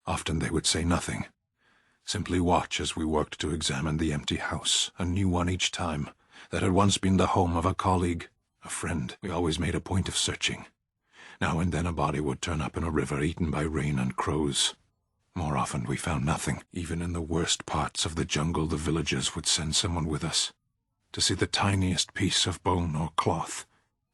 Often they would say nothing. Simply watch as we worked to examine the empty house, a new one each time, that had once been the home of a colleague, a friend. We always made a point of searching. Now and then a body would turn up in a river eaten by rain and crows. More often we found nothing. Even in the worst parts of the jungle, the villagers would send someone with us to see the tiniest piece of bone or cloth.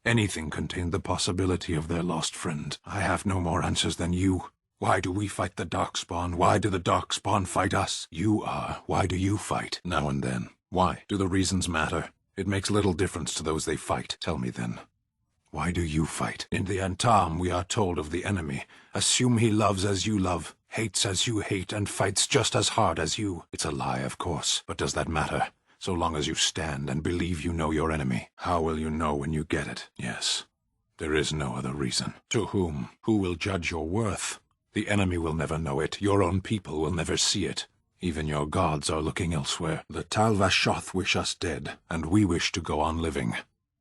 Anything contained the possibility of their lost friend. I have no more answers than you. Why do we fight the Darkspawn? Why do the Darkspawn fight us? You are. Why do you fight? Now and then. Why? Do the reasons matter? It makes little difference to those they fight. Tell me then. Why do you fight? In the Antam we are told of the enemy. Assume he loves as you love, hates as you hate, and fights just as hard as you. It's a lie, of course. But does that matter? So long as you stand and believe you know your enemy. How will you know when you get it? Yes. There is no other reason. To whom? Who will judge your worth? The enemy will never know it. Your own people will never see it. Even your gods are looking elsewhere. The Tal-Vashoth wish us dead, and we wish to go on living.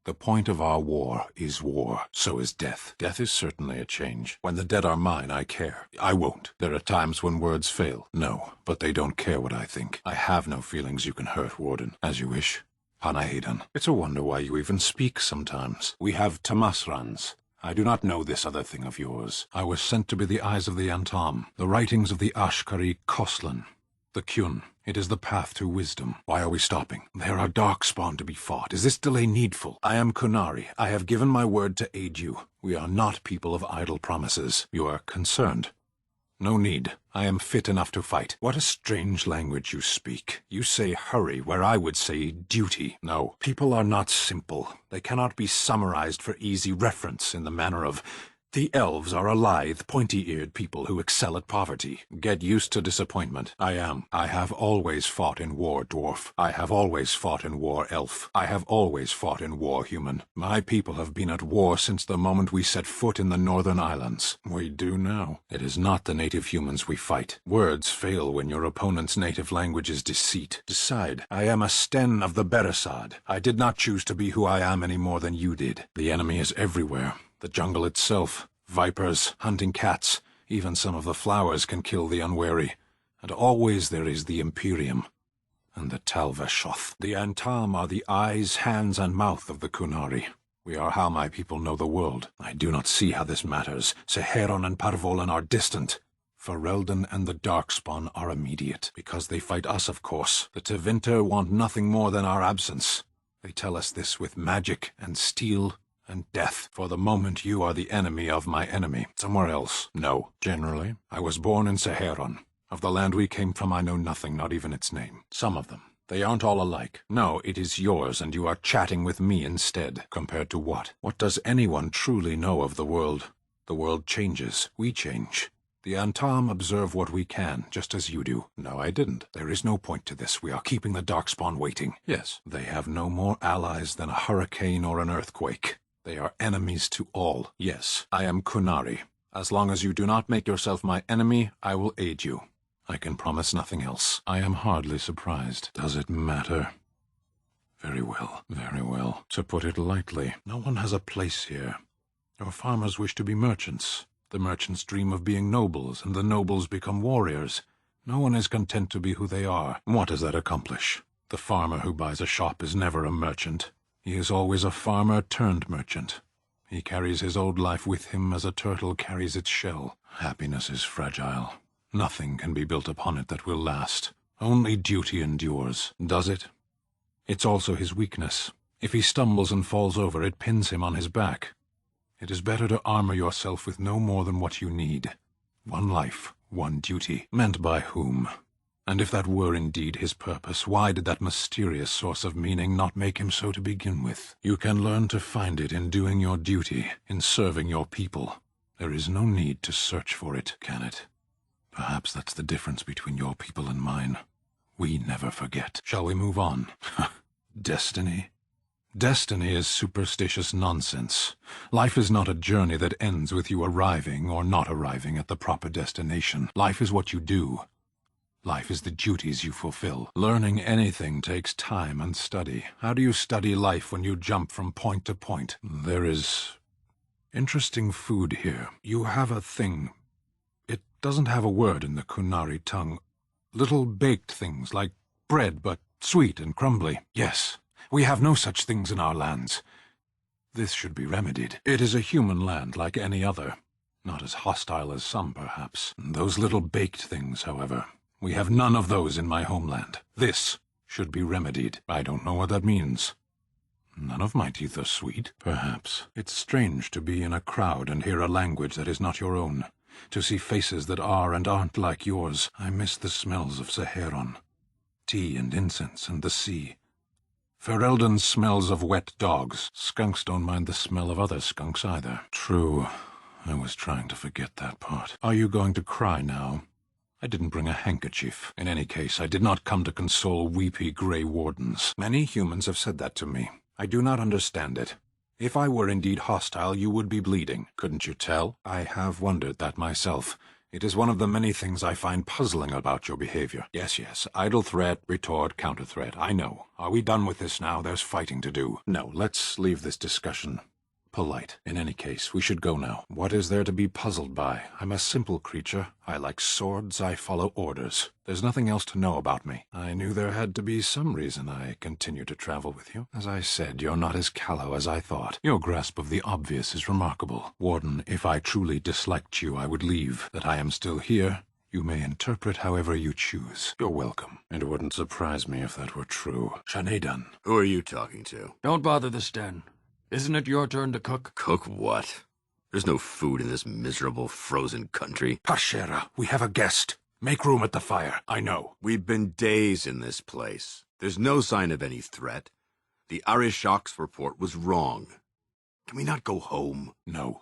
The point of our war is war. So is death. Death is certainly a change. When the dead are mine, I care. I won't. There are times when words fail. No, but they don't care what I think. I have no feelings you can hurt, Warden. As you wish. Panahedon. It's a wonder why you even speak sometimes. We have Tamasrans. I do not know this other thing of yours. I was sent to be the eyes of the Antam, the writings of the Ashkari Koslan, the Kyun. It is the path to wisdom. Why are we stopping? There are Darkspawn to be fought. Is this delay needful? I am Kunari. I have given my word to aid you. We are not people of idle promises. You are concerned. No need. I am fit enough to fight. What a strange language you speak. You say hurry, where I would say duty. No, people are not simple. They cannot be summarized for easy reference in the manner of... The elves are a lithe, pointy-eared people who excel at poverty. Get used to disappointment. I am. I have always fought in war, dwarf. I have always fought in war, elf. I have always fought in war, human. My people have been at war since the moment we set foot in the northern islands. We do now. It is not the native humans we fight. Words fail when your opponent's native language is deceit. Decide. I am a Sten of the Beresad. I did not choose to be who I am any more than you did. The enemy is everywhere. The jungle itself, vipers, hunting cats, even some of the flowers can kill the unwary. And always there is the Imperium and the Tal-Vashoth. The Antam are the eyes, hands, and mouth of the Kunari. We are how my people know the world. I do not see how this matters. Seheron and Parvolan are distant. Ferelden and the Darkspawn are immediate. Because they fight us, of course. The Tevinter want nothing more than our absence. They tell us this with magic and steel and death. For the moment you are the enemy of my enemy. Somewhere else? No. Generally, I was born in Seheron. Of the land we came from I know nothing, not even its name. Some of them. They aren't all alike. No, it is yours, and you are chatting with me instead. Compared to what? What does anyone truly know of the world? The world changes. We change. The Antam observe what we can, just as you do. No, I didn't. There is no point to this. We are keeping the Darkspawn waiting. Yes, they have no more allies than a hurricane or an earthquake. They are enemies to all. Yes, I am Kunari. As long as you do not make yourself my enemy, I will aid you. I can promise nothing else. I am hardly surprised. Does it matter? Very well, very well. To put it lightly, no one has a place here. Your farmers wish to be merchants. The merchants dream of being nobles, and the nobles become warriors. No one is content to be who they are. What does that accomplish? The farmer who buys a shop is never a merchant. He is always a farmer turned merchant. He carries his old life with him as a turtle carries its shell. Happiness is fragile. Nothing can be built upon it that will last. Only duty endures. Does it? It's also his weakness. If he stumbles and falls over, it pins him on his back. It is better to armor yourself with no more than what you need. One life, one duty. Meant by whom? And if that were indeed his purpose, why did that mysterious source of meaning not make him so to begin with? You can learn to find it in doing your duty, in serving your people. There is no need to search for it, can it? Perhaps that's the difference between your people and mine. We never forget. Shall we move on? Destiny? Destiny is superstitious nonsense. Life is not a journey that ends with you arriving or not arriving at the proper destination. Life is what you do. Life is the duties you fulfill. Learning anything takes time and study. How do you study life when you jump from point to point? There is interesting food here. You have a thing. It doesn't have a word in the Kunari tongue. Little baked things like bread, but sweet and crumbly. Yes, we have no such things in our lands. This should be remedied. It is a human land like any other. Not as hostile as some, perhaps. Those little baked things, however, we have none of those in my homeland. This should be remedied. I don't know what that means. None of my teeth are sweet, perhaps. It's strange to be in a crowd and hear a language that is not your own. To see faces that are and aren't like yours. I miss the smells of Saharon. Tea and incense and the sea. Ferelden smells of wet dogs. Skunks don't mind the smell of other skunks either. True. I was trying to forget that part. Are you going to cry now? I didn't bring a handkerchief. In any case, I did not come to console weepy grey wardens. Many humans have said that to me. I do not understand it. If I were indeed hostile, you would be bleeding. Couldn't you tell? I have wondered that myself. It is one of the many things I find puzzling about your behavior. Yes, idle threat, retort, counter-threat. I know. Are we done with this now? There's fighting to do. No, let's leave this discussion polite. In any case, we should go now. What is there to be puzzled by? I'm a simple creature. I like swords. I follow orders. There's nothing else to know about me. I knew there had to be some reason I continue to travel with you. As I said, you're not as callow as I thought. Your grasp of the obvious is remarkable. Warden, if I truly disliked you, I would leave. That I am still here, you may interpret however you choose. You're welcome. It wouldn't surprise me if that were true. Shanedan. Who are you talking to? Don't bother the Sten. Isn't it your turn to cook? Cook what? There's no food in this miserable, frozen country. Pashera, we have a guest. Make room at the fire. I know. We've been days in this place. There's no sign of any threat. The Arishok's report was wrong. Can we not go home? No.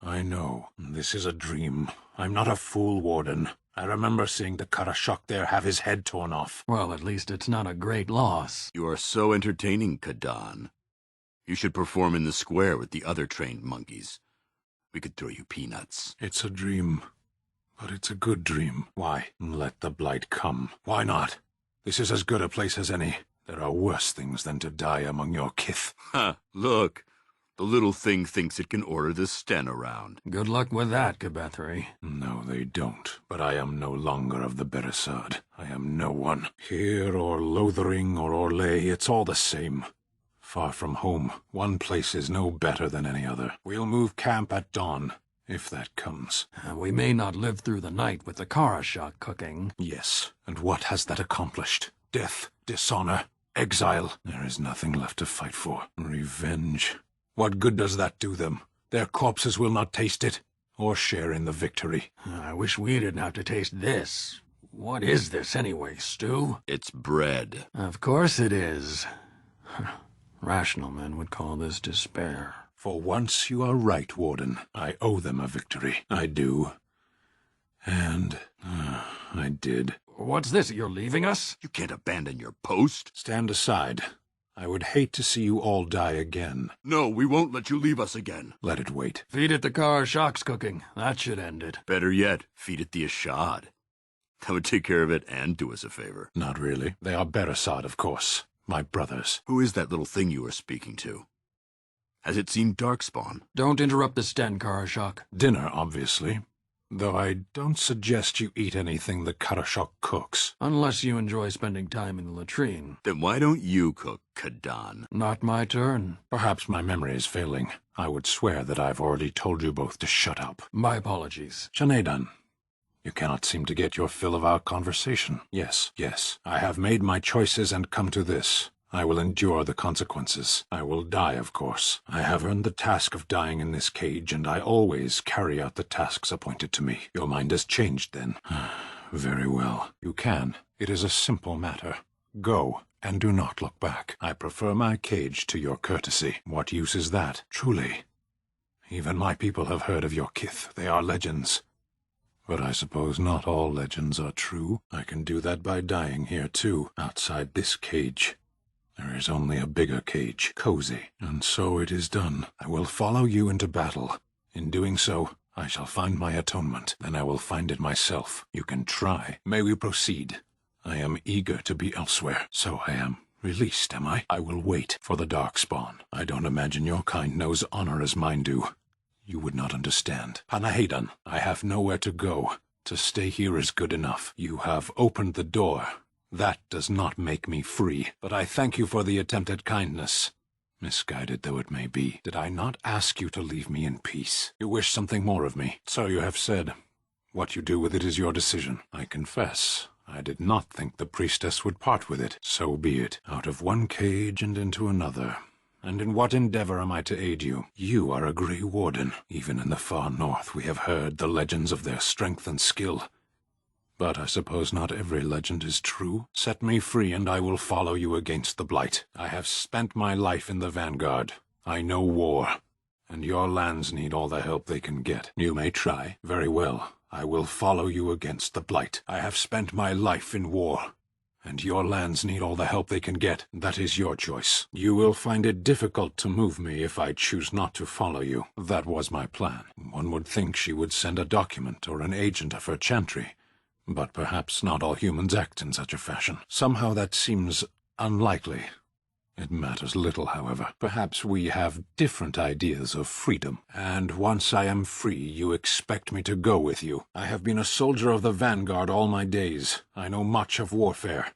I know. This is a dream. I'm not a fool, Warden. I remember seeing the Karashok there have his head torn off. Well, at least it's not a great loss. You are so entertaining, Kadan. You should perform in the square with the other trained monkeys. We could throw you peanuts. It's a dream. But it's a good dream. Why? Let the blight come. Why not? This is as good a place as any. There are worse things than to die among your kith. Ha! Look! The little thing thinks it can order the Sten around. Good luck with that, Kabethri. No, they don't. But I am no longer of the Beresad. I am no one. Here or Lothering or Orlais, it's all the same. Far from home, one place is no better than any other. We'll move camp at dawn, if that comes. We may not live through the night with the Karashok cooking. Yes, and what has that accomplished? Death, dishonor, exile. There is nothing left to fight for. Revenge. What good does that do them? Their corpses will not taste it, or share in the victory. I wish we didn't have to taste this. What is this anyway, Stu? It's bread. Of course it is. Rational men would call this despair. For once you are right, Warden. I owe them a victory. I do. And I did. What's this? You're leaving us? You can't abandon your post. Stand aside. I would hate to see you all die again. No, we won't let you leave us again. Let it wait. Feed it the Karashok's cooking. That should end it. Better yet, feed it the Ashad. That would take care of it and do us a favor. Not really. They are Beresad, of course. My brothers. Who is that little thing you are speaking to? Has it seen Darkspawn? Don't interrupt the Sten, Karashok. Dinner, obviously. Though I don't suggest you eat anything the Karashok cooks. Unless you enjoy spending time in the latrine. Then why don't you cook, Kadan? Not my turn. Perhaps my memory is failing. I would swear that I've already told you both to shut up. My apologies. Shanedan, you cannot seem to get your fill of our conversation. Yes. I have made my choices and come to this. I will endure the consequences. I will die, of course. I have earned the task of dying in this cage, and I always carry out the tasks appointed to me. Your mind has changed, then. Very well. You can. It is a simple matter. Go, and do not look back. I prefer my cage to your courtesy. What use is that, truly? Even my people have heard of your kith. They are legends. But I suppose not all legends are true. I can do that by dying here, too, outside this cage. There is only a bigger cage, cozy, and so it is done. I will follow you into battle. In doing so, I shall find my atonement. Then I will find it myself. You can try. May we proceed? I am eager to be elsewhere. So I am. Released, am I? I will wait for the Darkspawn. I don't imagine your kind knows honor as mine do. You would not understand. Panahedon, I have nowhere to go. To stay here is good enough. You have opened the door. That does not make me free, but I thank you for the attempt at kindness. Misguided though it may be, did I not ask you to leave me in peace? You wish something more of me. So you have said. What you do with it is your decision. I confess, I did not think the priestess would part with it. So be it. Out of one cage and into another. And in what endeavor am I to aid you? You are a Grey Warden. Even in the far north we have heard the legends of their strength and skill. But I suppose not every legend is true. Set me free and I will follow you against the Blight. I have spent my life in the vanguard. I know war. And your lands need all the help they can get. You may try. Very well. I will follow you against the Blight. I have spent my life in war. And your lands need all the help they can get. That is your choice. You will find it difficult to move me if I choose not to follow you. That was my plan. One would think she would send a document or an agent of her chantry. But perhaps not all humans act in such a fashion. Somehow that seems unlikely. It matters little, however. Perhaps we have different ideas of freedom. And once I am free, you expect me to go with you. I have been a soldier of the vanguard all my days. I know much of warfare.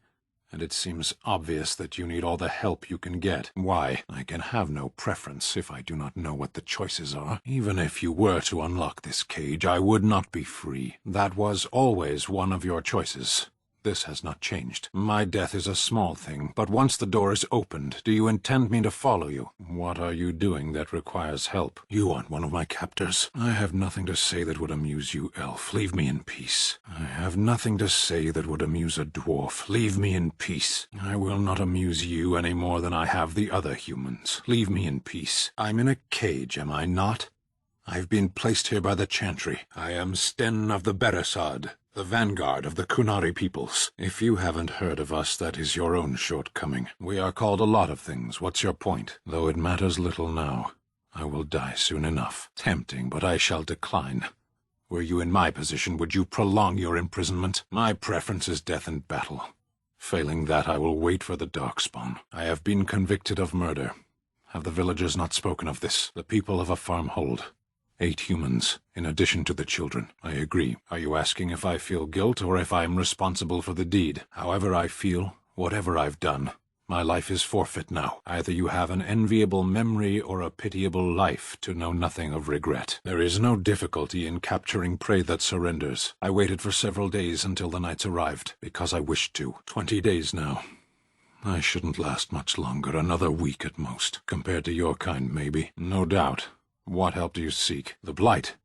And it seems obvious that you need all the help you can get. Why? I can have no preference if I do not know what the choices are. Even if you were to unlock this cage, I would not be free. That was always one of your choices. This has not changed. My death is a small thing, but once the door is opened, do you intend me to follow you? What are you doing that requires help? You aren't one of my captors. I have nothing to say that would amuse you, elf. Leave me in peace. I have nothing to say that would amuse a dwarf. Leave me in peace. I will not amuse you any more than I have the other humans. Leave me in peace. I'm in a cage, am I not? I've been placed here by the Chantry. I am Sten of the Beresad, the vanguard of the Kunari peoples. If you haven't heard of us, that is your own shortcoming. We are called a lot of things. What's your point? Though it matters little now. I will die soon enough. Tempting, but I shall decline. Were you in my position, would you prolong your imprisonment? My preference is death in battle. Failing that, I will wait for the Darkspawn. I have been convicted of murder. Have the villagers not spoken of this? The people of a farm hold. 8 humans, in addition to the children. I agree. Are you asking if I feel guilt or if I am responsible for the deed? However I feel, whatever I've done, my life is forfeit now. Either you have an enviable memory or a pitiable life to know nothing of regret. There is no difficulty in capturing prey that surrenders. I waited for several days until the knights arrived, because I wished to. 20 days now. I shouldn't last much longer, another week at most. Compared to your kind, maybe. No doubt. What help do you seek? The Blight?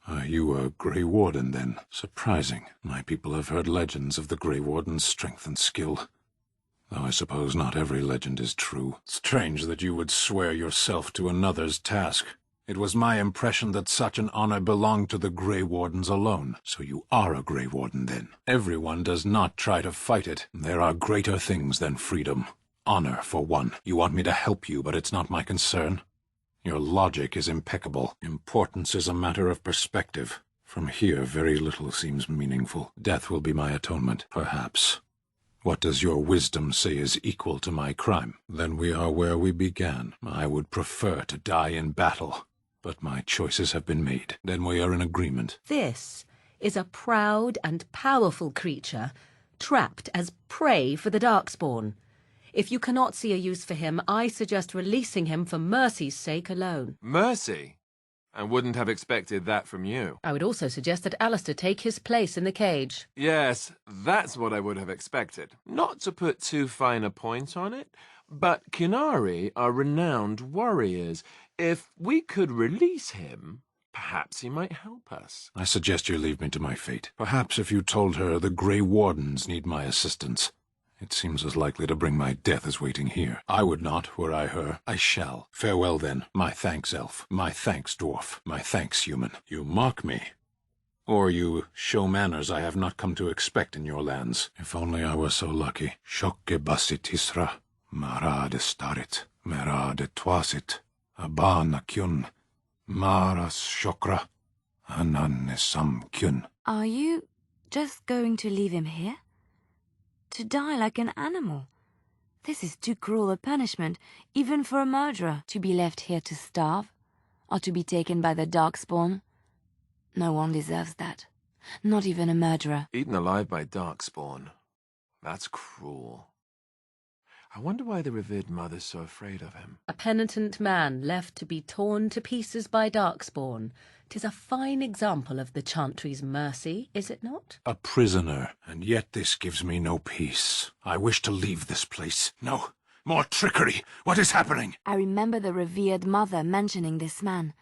Are you a Grey Warden, then? Surprising. My people have heard legends of the Grey Warden's strength and skill. Though I suppose not every legend is true. Strange that you would swear yourself to another's task. It was my impression that such an honor belonged to the Grey Wardens alone. So you are a Grey Warden, then. Everyone does not try to fight it. There are greater things than freedom. Honor, for one. You want me to help you, but it's not my concern. Your logic is impeccable. Importance is a matter of perspective. From here, very little seems meaningful. Death will be my atonement, perhaps. What does your wisdom say is equal to my crime? Then we are where we began. I would prefer to die in battle, but my choices have been made. Then we are in agreement. This is a proud and powerful creature, trapped as prey for the Darkspawn. If you cannot see a use for him, I suggest releasing him for mercy's sake alone. Mercy? I wouldn't have expected that from you. I would also suggest that Alistair take his place in the cage. Yes, that's what I would have expected. Not to put too fine a point on it, but Kunari are renowned warriors. If we could release him, perhaps he might help us. I suggest you leave me to my fate. Perhaps if you told her the Grey Wardens need my assistance. It seems as likely to bring my death as waiting here. I would not, were I her. I shall. Farewell, then. My thanks, elf. My thanks, dwarf. My thanks, human. You mock me. Or you show manners I have not come to expect in your lands. If only I were so lucky. Shokke basit isra, mara de starit, mera de twasit, abana kyun, maras shokra, anan sam kyun. Are you just going to leave him here? To die like an animal? This is too cruel a punishment, even for a murderer, to be left here to starve. or to be taken by the Darkspawn. No one deserves that. Not even a murderer. Eaten alive by Darkspawn. That's cruel. I wonder why the revered mother's so afraid of him. A penitent man left to be torn to pieces by Darkspawn. 'Tis a fine example of the Chantry's mercy, is it not? A prisoner, and yet this gives me no peace. I wish to leave this place. No, more trickery. What is happening? I remember the revered mother mentioning this man.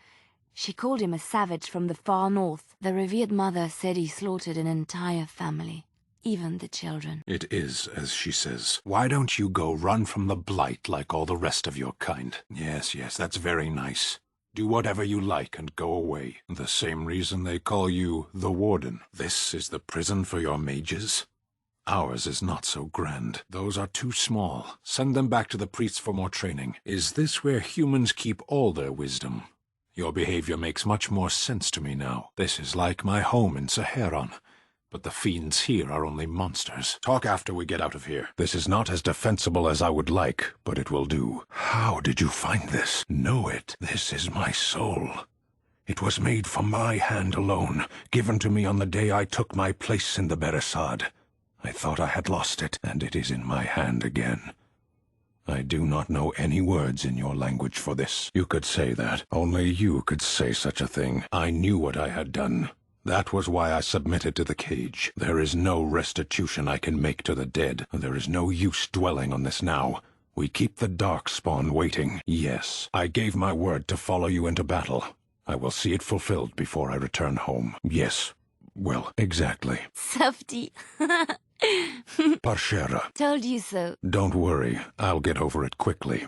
She called him a savage from the far north. The revered mother said he slaughtered an entire family, even the children. It is as she says. Why don't you go run from the blight like all the rest of your kind? Yes, that's very nice. Do whatever you like and go away. The same reason they call you the Warden. This is the prison for your mages? Ours is not so grand. Those are too small. Send them back to the priests for more training. Is this where humans keep all their wisdom? Your behavior makes much more sense to me now. This is like my home in Saharon. But the fiends here are only monsters. Talk after we get out of here. This is not as defensible as I would like, but it will do. How did you find this? Know it. This is my soul. It was made from my hand alone, given to me on the day I took my place in the Beresad. I thought I had lost it, and it is in my hand again. I do not know any words in your language for this. You could say that. Only you could say such a thing. I knew what I had done. That was why I submitted to the cage. There is no restitution I can make to the dead. There is no use dwelling on this now. We keep the Darkspawn waiting. Yes, I gave my word to follow you into battle. I will see it fulfilled before I return home. Yes. Well, exactly. Softy. Parshera. Told you so. Don't worry. I'll get over it quickly.